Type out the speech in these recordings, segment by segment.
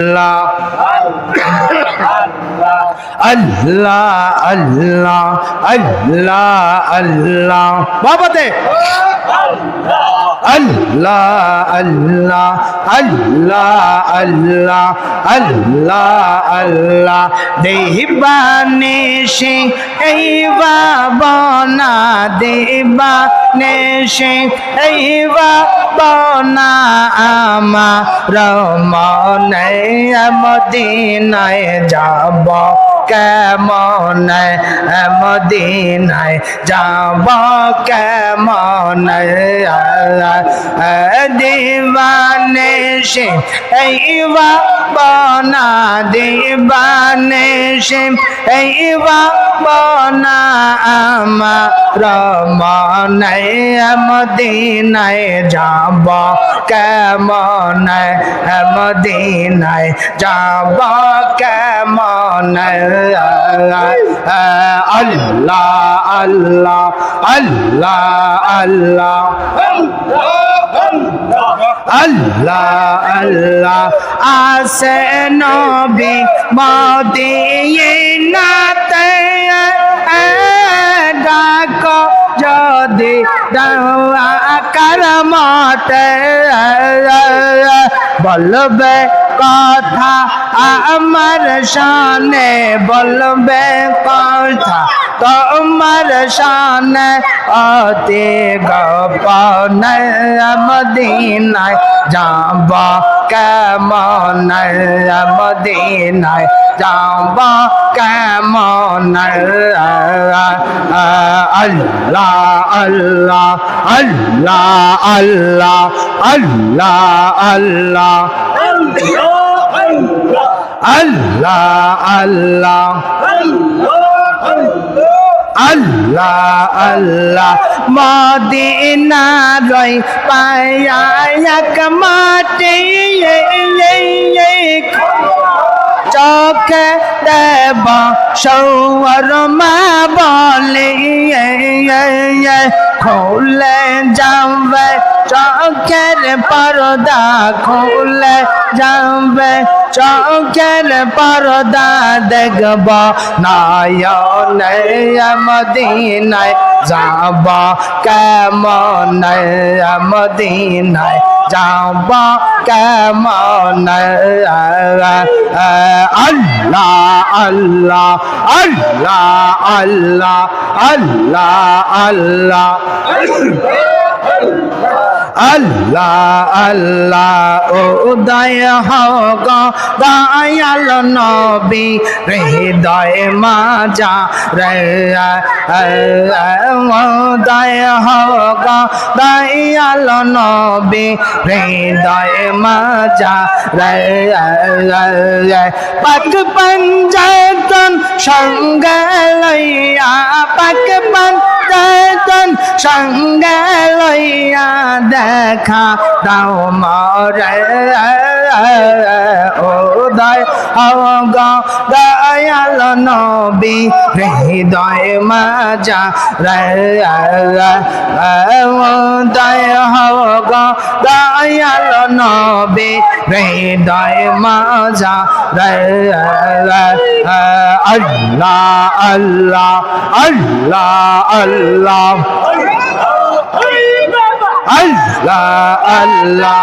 Allah Allah Allah Allah Allah babate Allah Allah Allah Allah Allah Allah devane she eiva bona devane she eiva bona amar mone মদিনায় যাব কেমন মদিনায় যাব কেমন দিবানে সে এইবা বনা দিবানে সে এইবা বনা আমার মনে মদিনায় যাব কেমন মদিনায় যাব কেমন আল্লাহ আল্লাহ আল্লাহ আল্লাহ আল্লাহ আল্লাহ আসে নবী মদিনাতে ডাকো যদি দাওয়া করমতে বলবে কথা আমার শানে বলবে কথা তোমার শানে অতি গোপন মদিনায় যাব কেমন মদিনায় যাব কেমন আল্লাহ আল্লাহ আল্লাহ আল্লাহ আল্লাহ আল্লাহ আল্লাহ আল্লাহ আল্লাহ মদিনা রই পায়া এক মাটি চোখে দেব সৌর মা বলে খুলে যাবে চোখের পর্দা খুলে যাবে চোখের পর্দা দেখব নয়নে মদিনায় যাব কেমন মদিনায় যাব কেমন আল্লাহ আল্লাহ আল্লাহ আল্লাহ আল্লাহ আল্লাহ আল্লাহ উদয় হোক দয়াল নবী হৃদয় মাজা রে উদয় হোক দয়াল নবী হৃদয় মাজা রে পাক পঞ্জাতন সঙ্গে লইয়া পাক পঞ্জাতন সঙ্গে লইয়া দেখা দাও মরে উদয় হোক দয়াল নবী হৃদয় মাজা রে উদয় হোক দয়াল নবী হৃদয় মাজা রে আল্লাহ আল্লাহ আল্লাহ আল্লাহ আল্লাহ আল্লাহ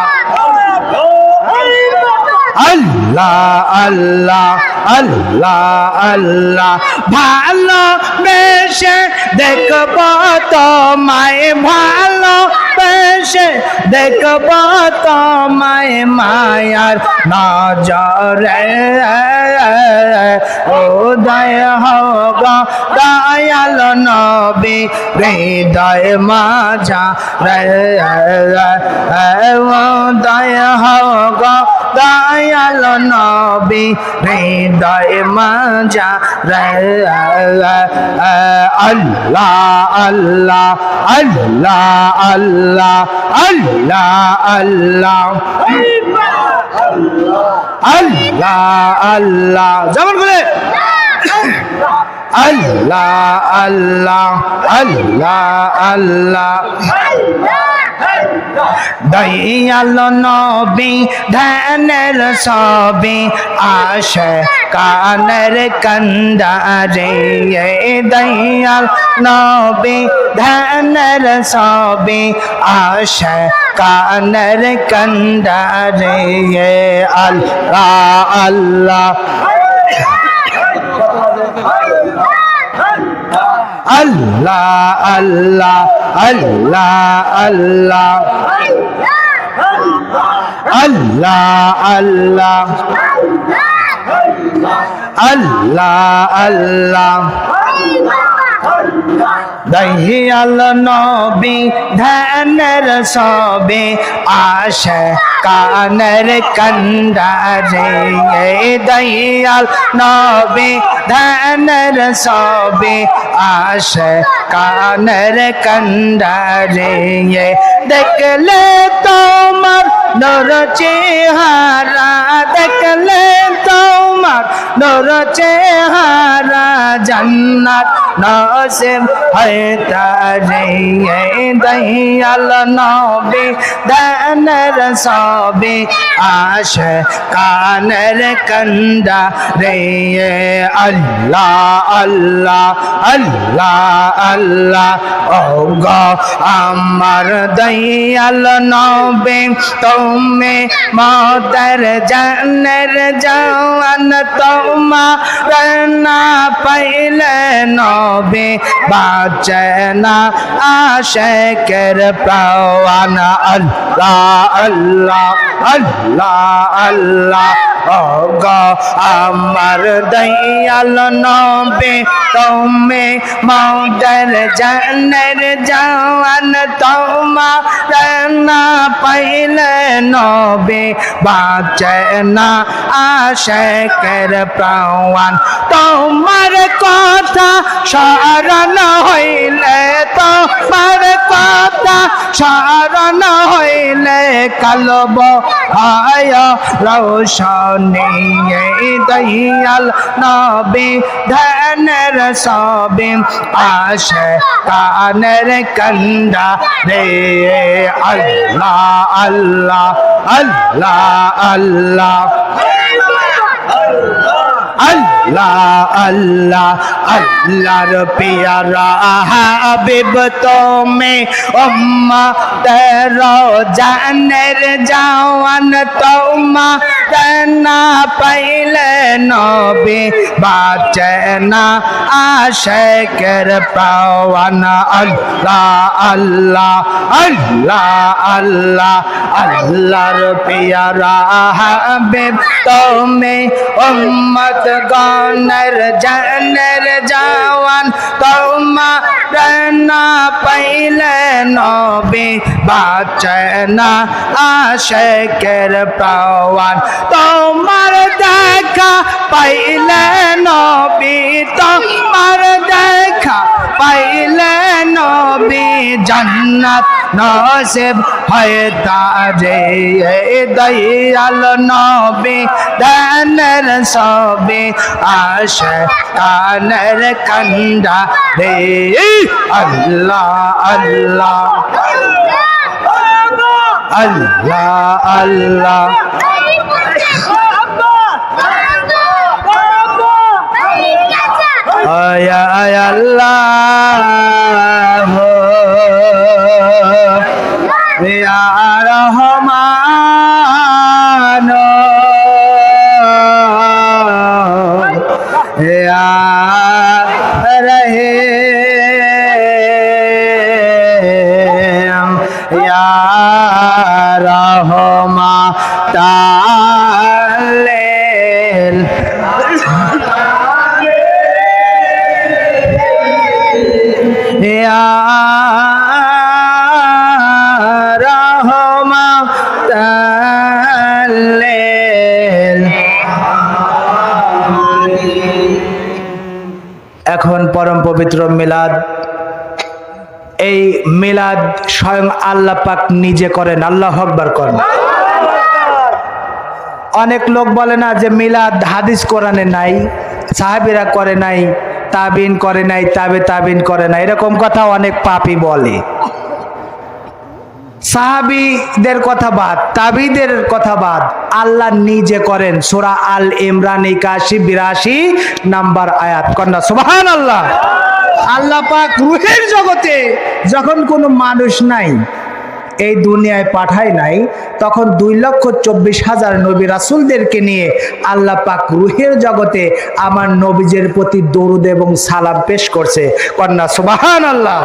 আল্লাহ আল্লাহ আল্লাহ আল্লাহ ভালো বেশে দেখব তোমায় ভালো বেশে দেখব তোমায় মায়ার নজরে উদয় হোক দয়াল নবী হৃদয় মাজা রে উদয় হোক দয়াল নবী হৃদয় মাজা রে আল্লাহ আল্লাহ আল্লাহ আল্লাহ আল্লাহ আল্লাহ আল্লাহ যেমন বলে আল্লাহ আল্লাহ আল্লাহ আল্লাহ দয়াল নবী ধ্যানের সবে আশে কানের কন্দারে দয়াল নবী ধ্যানের সবে আশে কানের কন্দারে আল্লাহ আল্লাহ Allah Allah Allah Allah Allah Allah Allah Allah Dayal নবী ধ্যানের সবে আশে কানের কন্দারে দয়াল নবী ধ্যানের সবে আশে কানের কন্দারে দেখলে তোমার নূর চেহারা দেখলে তোমার নূর চেহারা জান্নাত নসিব হয় তারে দয়াল নবী ধ্যানের সবে আশে কানের কন্দা রে আল্লাহ আল্লাহ আল্লাহ আল্লাহ ও গো আমার দয়াল নবী তুমি মতের জানের জান তোমার না পাইলে নবী বাঁচে না আশিকের প্রাণ আল্লাহ আল্লাহ আল্লাহ আল্লাহ ও গো আমার দয়াল নবী তুমি মতের জানের জান তোমার না পাইলে নবী বাঁচে না আশিকের প্রাণ তোমার কথা স্মরণ হইলে তোমার কথা স্মরণ হইলে কলব হয় রৌশনী দয়াল নবী ধ্যানের সবে আশে কানের কন্দা রে আল্লাহ আল্লাহ আল্লাহ আল্লাহ আল্লাহ আল্লাহ আল্লাহর পিয়ারা হাবিব তুমি উম্মতের জানের জাওয়ান তোমার না পাইলে নবী বাঁচে না আশিকের প্রাণ আল্লাহ আল্লাহ আল্লাহ আল্লাহ আল্লাহর পিয়ারা হাবিব তুমি উম্মত গণের জানের জাওয়ান তোমার না পাইলে নবী বাঁচে না আশিকের প্রাণ তোমার দেখা পাইলে নবী তোমার দেখা পাইলে নবী জান্নাত নসিব হয় তারে দয়াল নবী ধ্যানের সবে আশে কানের কন্দা রে আল্লাহ আল্লাহ আল্লাহ আল্লাহ আয়া আল্লাহ ইয়া রহমান ইয়া রহিম ইয়া রহমাতাল লিল ইয়া রহমাতাল লিল। এখন পরম পবিত্র মিলাদ, এই মিলাদ স্বয়ং আল্লাহ পাক নিজে করেন। আল্লাহু আকবার করেন। অনেক লোক বলে না যে মিলাদ হাদিস কোরআনে নাই, সাহাবীরা করে নাই, তাবিন করে নাই, তাবে তাবিন করে নাই, এরকম কথা অনেক পাপী বলে। সাহাবীদের কথা বাদ, তাবিদের কথা বাদ, আল্লাহ নিজে করেন। সূরা আল ইমরান 81-82 নাম্বার আয়াত। কন্যা সুবহানাল্লাহ। আল্লাহ পাক রূহের জগতে যখন কোনো মানুষ নাই, এই দুনিয়ায় পাঠায় নাই, তখন 2,24,000 নবী রাসূলদেরকে নিয়ে আল্লাহ পাক রূহের জগতে আমার নবীজের প্রতি দরুদ এবং সালাম পেশ করছে। কন্যা সুবহানাল্লাহ।